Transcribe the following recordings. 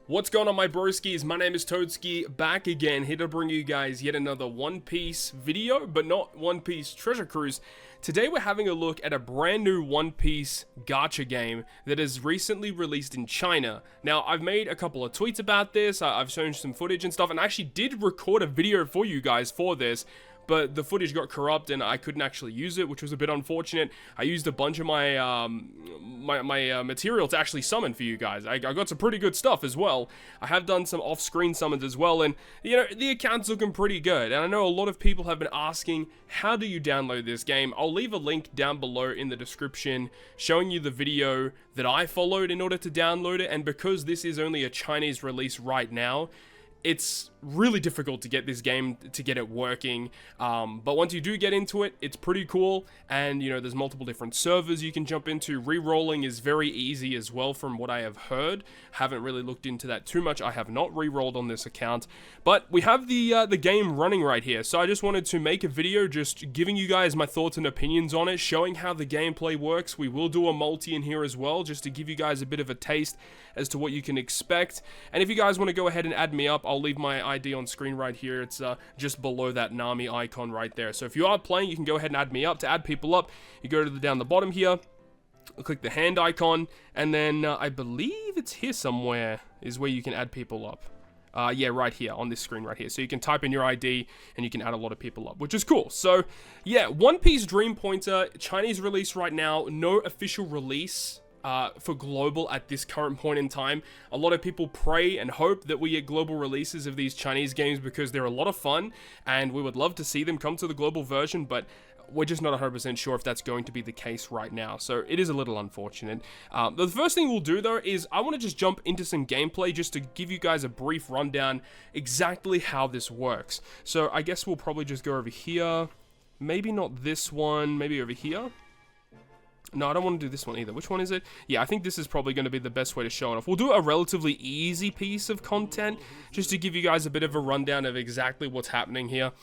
What's going on, my broskiis? My name is Toadski, back again, here to bring you guys yet another One Piece video, but not One Piece Treasure Cruise. Today we're having a look at a brand new One Piece gacha game that is recently released in China. Now, I've made a couple of tweets about this, I've shown some footage and stuff, and I actually did record a video for you guys for this, but the footage got corrupt and I couldn't actually use it, which was a bit unfortunate. I used a bunch of my material to actually summon for you guys. I got some pretty good stuff as well. I have done some off-screen summons as well, and you know, the account's looking pretty good. And I know a lot of people have been asking, how do you download this game? I'll leave a link down below in the description showing you the video that I followed in order to download it. And because this is only a Chinese release right now, it's really difficult to get this game to get it working, but once you do get into it, it's pretty cool. And you know, there's multiple different servers you can jump into. Re-rolling is very easy as well, from what I have heard. Haven't really looked into that too much. I have not re-rolled on this account, but we have the game running right here. So I just wanted to make a video just giving you guys my thoughts and opinions on it, showing how the gameplay works. We will do a multi in here as well, just to give you guys a bit of a taste as to what you can expect. And if you guys want to go ahead and add me up, I'll leave my ID on screen right here. It's just below that Nami icon right there. So if you are playing, you can go ahead and add me up. To add people up, you go to down the bottom here, click the hand icon, and then I believe it's here somewhere is where you can add people up. Yeah, right here on this screen right here. So you can type in your ID and you can add a lot of people up, which is cool. So yeah, One Piece Dream Pointer, Chinese release right now, no official release for global at this current point in time. A lot of people pray and hope that we get global releases of these Chinese games because they're a lot of fun and we would love to see them come to the global version, but we're just not 100% sure if that's going to be the case right now. So it is a little unfortunate. The first thing we'll do though is I want to just jump into some gameplay just to give you guys a brief rundown exactly how this works. So I guess we'll probably just go over here. Maybe not this one, maybe over here. No, I don't want to do this one either. Which one is it? Yeah, I think this is probably going to be the best way to show it off. We'll do a relatively easy piece of content just to give you guys a bit of a rundown of exactly what's happening here.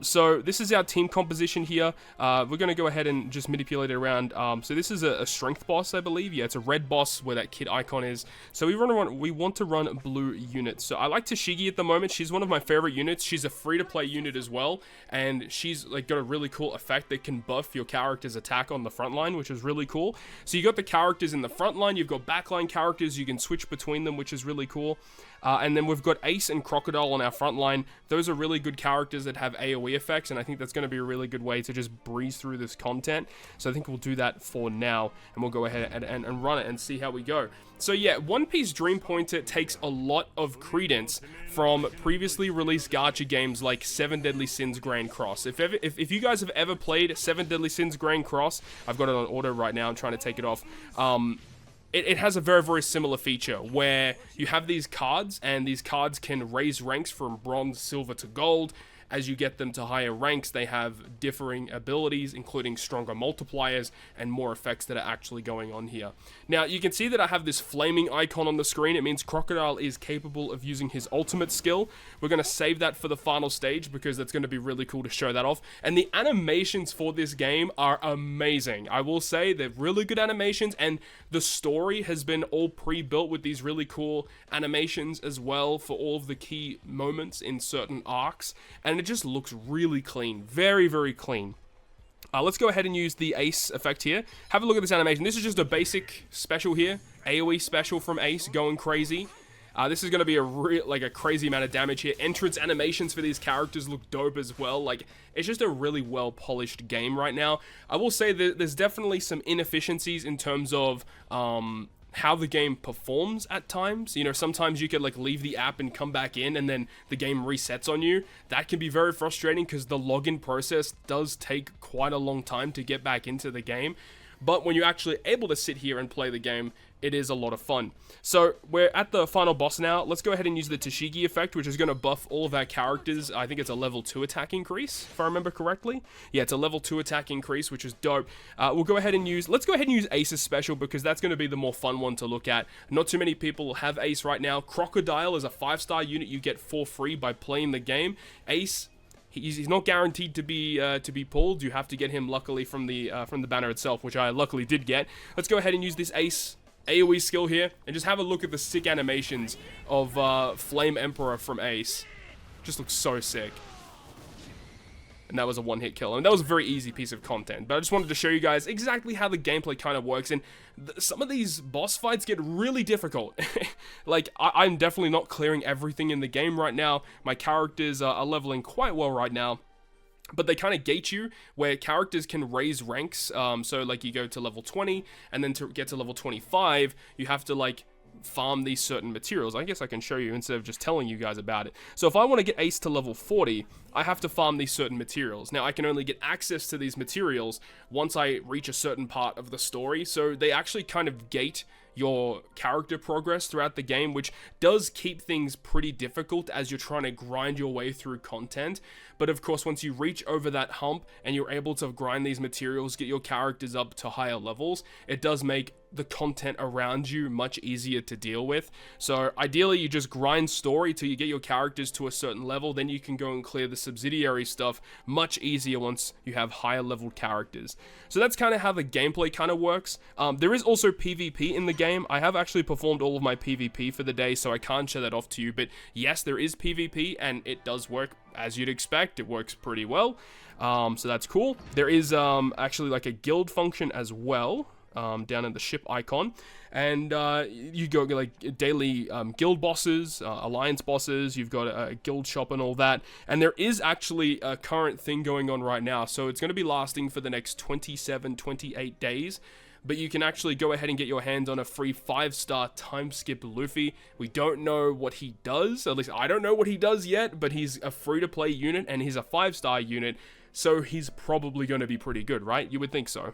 So this is our team composition here. We're going to go ahead and just manipulate it around. So this is a strength boss, I believe. Yeah, it's a red boss where that kid icon is. So we want to run blue units. So I like Tashigi at the moment. She's one of my favorite units. She's a free-to-play unit as well, and she's like got a really cool effect that can buff your character's attack on the front line, which is really cool. So you got the characters in the front line, you've got backline characters, you can switch between them, which is really cool. And then we've got Ace and Crocodile on our front line. Those are really good characters that have AoE effects, and I think that's going to be a really good way to just breeze through this content. So I think we'll do that for now, and we'll go ahead and run it and see how we go. So yeah, One Piece Dream Pointer takes a lot of credence from previously released gacha games like Seven Deadly Sins Grand Cross. If you guys have ever played Seven Deadly Sins Grand Cross, I've got it on auto right now, I'm trying to take it off. It has a very, very similar feature where you have these cards, and these cards can raise ranks from bronze, silver to gold. As you get them to higher ranks, they have differing abilities, including stronger multipliers and more effects that are actually going on here. Now, you can see that I have this flaming icon on the screen. It means Crocodile is capable of using his ultimate skill. We're going to save that for the final stage because that's going to be really cool to show that off. And the animations for this game are amazing. I will say they're really good animations, and the story has been all pre-built with these really cool animations as well for all of the key moments in certain arcs. And it just looks really clean. Very, very clean. Let's go ahead and use the Ace effect here. Have a look at this animation. This is just a basic special here. AoE special from Ace, going crazy. This is going to be a crazy amount of damage here. Entrance animations for these characters look dope as well. Like, it's just a really well polished game right now. I will say that there's definitely some inefficiencies in terms of how the game performs at times. You know, sometimes you could like leave the app and come back in and then the game resets on you. That can be very frustrating because the login process does take quite a long time to get back into the game. But when you're actually able to sit here and play the game, it is a lot of fun. So we're at the final boss now. Let's go ahead and use the Tashigi effect, which is going to buff all of our characters. I think it's a level 2 attack increase, if I remember correctly. Yeah, it's a level 2 attack increase, which is dope. Let's go ahead and use Ace's special because that's going to be the more fun one to look at. Not too many people have Ace right now. Crocodile is a 5-star unit you get for free by playing the game. Ace, he's not guaranteed to be pulled. You have to get him luckily from the banner itself, which I luckily did get. Let's go ahead and use this Ace AoE skill here, and just have a look at the sick animations of Flame Emperor from Ace. Just looks so sick. And that was a one-hit kill. And that was a very easy piece of content. But I just wanted to show you guys exactly how the gameplay kind of works. And some of these boss fights get really difficult. Like, I'm definitely not clearing everything in the game right now. My characters are leveling quite well right now. But they kind of gate you where characters can raise ranks. So, like, you go to level 20, and then to get to level 25, you have to, like, farm these certain materials. I guess I can show you instead of just telling you guys about it. So if I want to get Ace to level 40, I have to farm these certain materials. Now I can only get access to these materials once I reach a certain part of the story, so they actually kind of gate your character progress throughout the game, which does keep things pretty difficult as you're trying to grind your way through content. But of course, once you reach over that hump and you're able to grind these materials, get your characters up to higher levels, it does make the content around you much easier to deal with. So ideally, you just grind story till you get your characters to a certain level, then you can go and clear the subsidiary stuff much easier once you have higher level characters. So that's kind of how the gameplay kind of works. There is also PvP in the game. I have actually performed all of my PvP for the day, so I can't show that off to you, but yes, there is PvP, and it does work as you'd expect. It works pretty well, so that's cool. There is actually like a guild function as well, down in the ship icon, and you go like daily guild bosses, alliance bosses, you've got a guild shop and all that, and there is actually a current thing going on right now, so it's going to be lasting for the next 28 days. But you can actually go ahead and get your hands on a free 5-star time skip Luffy. We don't know what he does, at least I don't know what he does yet, but he's a free-to-play unit, and he's a 5-star unit, so he's probably going to be pretty good, right? You would think so.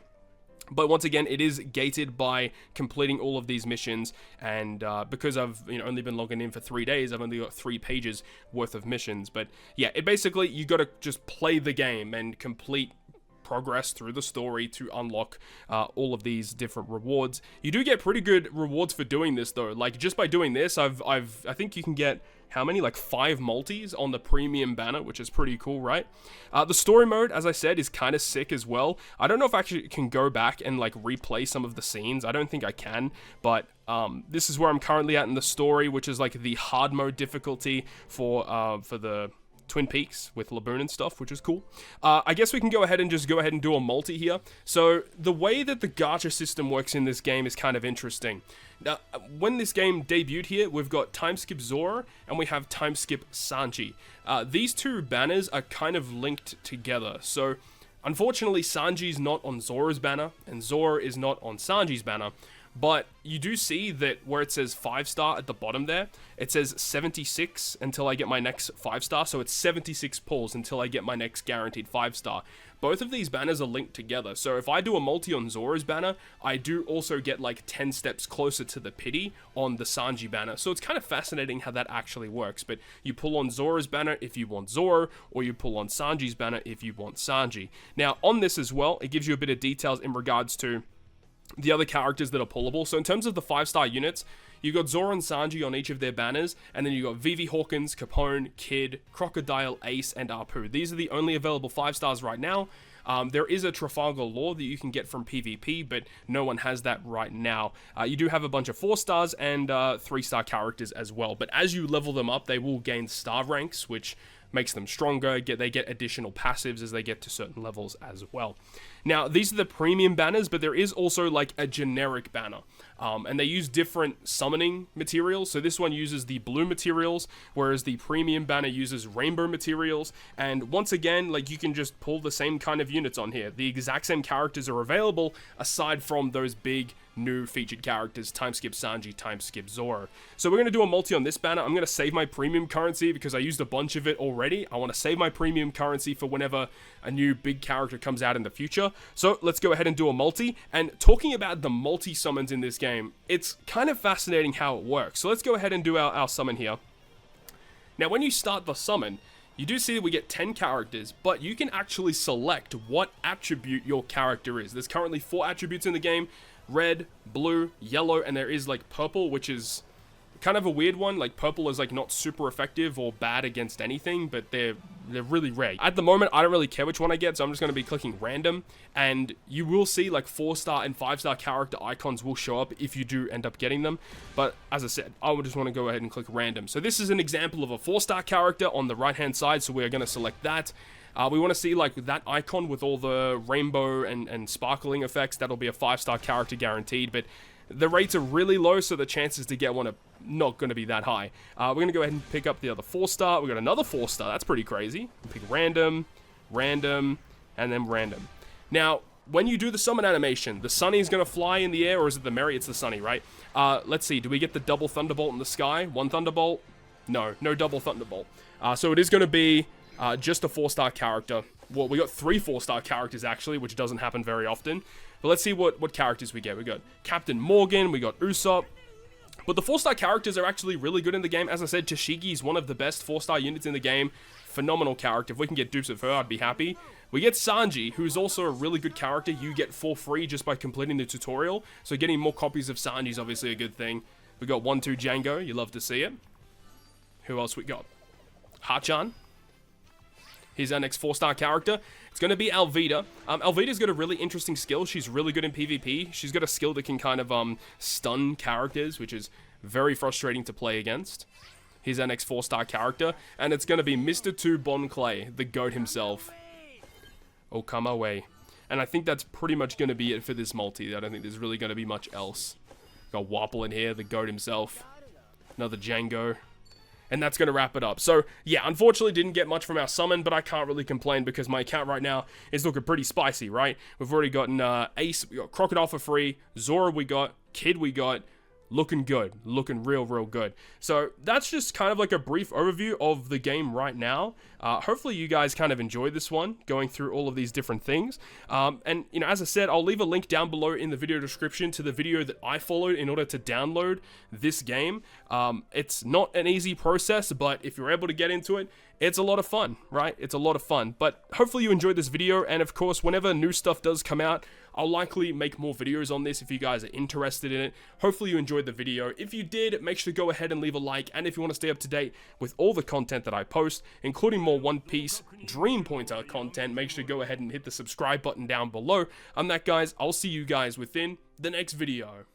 But once again, it is gated by completing all of these missions, and because I've only been logging in for 3 days, I've only got 3 pages worth of missions. But yeah, it basically, you got to just play the game and complete progress through the story to unlock all of these different rewards. You do get pretty good rewards for doing this though. Like just by doing this, I think you can get how many, like 5 multis on the premium banner, which is pretty cool, right? The story mode, as I said, is kind of sick as well. I don't know if I actually can go back and like replay some of the scenes. I don't think I can, but this is where I'm currently at in the story, which is like the hard mode difficulty for the Twin Peaks with Laboon and stuff, which is cool. I guess we can go ahead and do a multi here. So the way that the gacha system works in this game is kind of interesting. Now, when this game debuted here, we've got Timeskip Zoro and we have Timeskip Sanji. These two banners are kind of linked together. So unfortunately, Sanji's not on Zoro's banner and Zoro is not on Sanji's banner. But you do see that where it says 5-star at the bottom there, it says 76 until I get my next 5-star. So it's 76 pulls until I get my next guaranteed 5-star. Both of these banners are linked together. So if I do a multi on Zoro's banner, I do also get like 10 steps closer to the pity on the Sanji banner. So it's kind of fascinating how that actually works. But you pull on Zoro's banner if you want Zoro, or you pull on Sanji's banner if you want Sanji. Now on this as well, it gives you a bit of details in regards to the other characters that are pullable. So in terms of the 5-star units, you got Zoro and Sanji on each of their banners, and then you got Vivi Hawkins, Capone, Kid, Crocodile, Ace, and Apu. These are the only available 5-stars right now. There is a Trafalgar Law that you can get from PvP, but no one has that right now. You do have a bunch of 4-stars and 3-star characters as well, but as you level them up, they will gain star ranks, which makes them stronger. They get additional passives as they get to certain levels as well. Now, these are the premium banners, but there is also like a generic banner. And they use different summoning materials. So this one uses the blue materials, whereas the premium banner uses rainbow materials. And once again, like you can just pull the same kind of units on here. The exact same characters are available aside from those big new featured characters, Timeskip Sanji, Timeskip Zoro. So we're going to do a multi on this banner. I'm going to save my premium currency because I used a bunch of it already. I want to save my premium currency for whenever a new big character comes out in the future. So let's go ahead and do a multi. And talking about the multi summons in this game, it's kind of fascinating how it works. So let's go ahead and do our summon here. Now when you start the summon, you do see that we get 10 characters, but you can actually select what attribute your character is. There's currently 4 attributes in the game: red, blue, yellow, and there is like purple, which is kind of a weird one. Like, purple is like not super effective or bad against anything, but they're really rare. At the moment, I don't really care which one I get, so I'm just going to be clicking random, and you will see like 4-star and 5-star character icons will show up if you do end up getting them. But as I said, I would just want to go ahead and click random. So this is an example of a 4-star character on the right hand side, so we're going to select that. We want to see like that icon with all the rainbow and sparkling effects. That'll be a 5-star character guaranteed, but the rates are really low, so the chances to get one are not going to be that high. We're going to go ahead and pick up the other 4-star. We got another 4-star. That's pretty crazy. Pick random, random, and then random. Now, when you do the summon animation, the sunny is going to fly in the air, or is it the Mary? It's the sunny, right? Let's see. Do we get the double thunderbolt in the sky? One thunderbolt? No double thunderbolt. So it is going to be just a 4-star character. Well, we got 3 4-star characters, actually, which doesn't happen very often. But let's see what characters we get. We got Captain Morgan, we got Usopp. But the 4-star characters are actually really good in the game. As I said, Tashigi is one of the best 4-star units in the game. Phenomenal character. If we can get dupes of her, I'd be happy. We get Sanji, who's also a really good character you get for free just by completing the tutorial. So getting more copies of Sanji is obviously a good thing. We got 1-2 Django. You love to see it. Who else we got? Hachan. Here's our next 4-star character. It's going to be Alvida. Alvida's got a really interesting skill. She's really good in PvP. She's got a skill that can kind of stun characters, which is very frustrating to play against. Here's our next 4-star character, and it's going to be Mr. 2 Bon Clay, the GOAT himself. Oh, come our way. And I think that's pretty much going to be it for this multi. I don't think there's really going to be much else. Got Wapple in here, the GOAT himself. Another Django. And that's going to wrap it up. So, yeah, unfortunately didn't get much from our summon, but I can't really complain because my account right now is looking pretty spicy, right? We've already gotten Ace, we got Crocodile for free, Zora we got, Kid we got. Looking good. Looking real good. So that's just kind of like a brief overview of the game right now. Hopefully you guys kind of enjoyed this one, going through all of these different things. And, you know, as I said, I'll leave a link down below in the video description to the video that I followed in order to download this game. It's not an easy process, but if you're able to get into it, it's a lot of fun, right? It's a lot of fun. But hopefully you enjoyed this video, and of course, whenever new stuff does come out, I'll likely make more videos on this if you guys are interested in it. Hopefully you enjoyed the video. If you did, make sure to go ahead and leave a like, and if you want to stay up to date with all the content that I post, including more One Piece Dream Pointer content, make sure to go ahead and hit the subscribe button down below. On that, guys, I'll see you guys within the next video.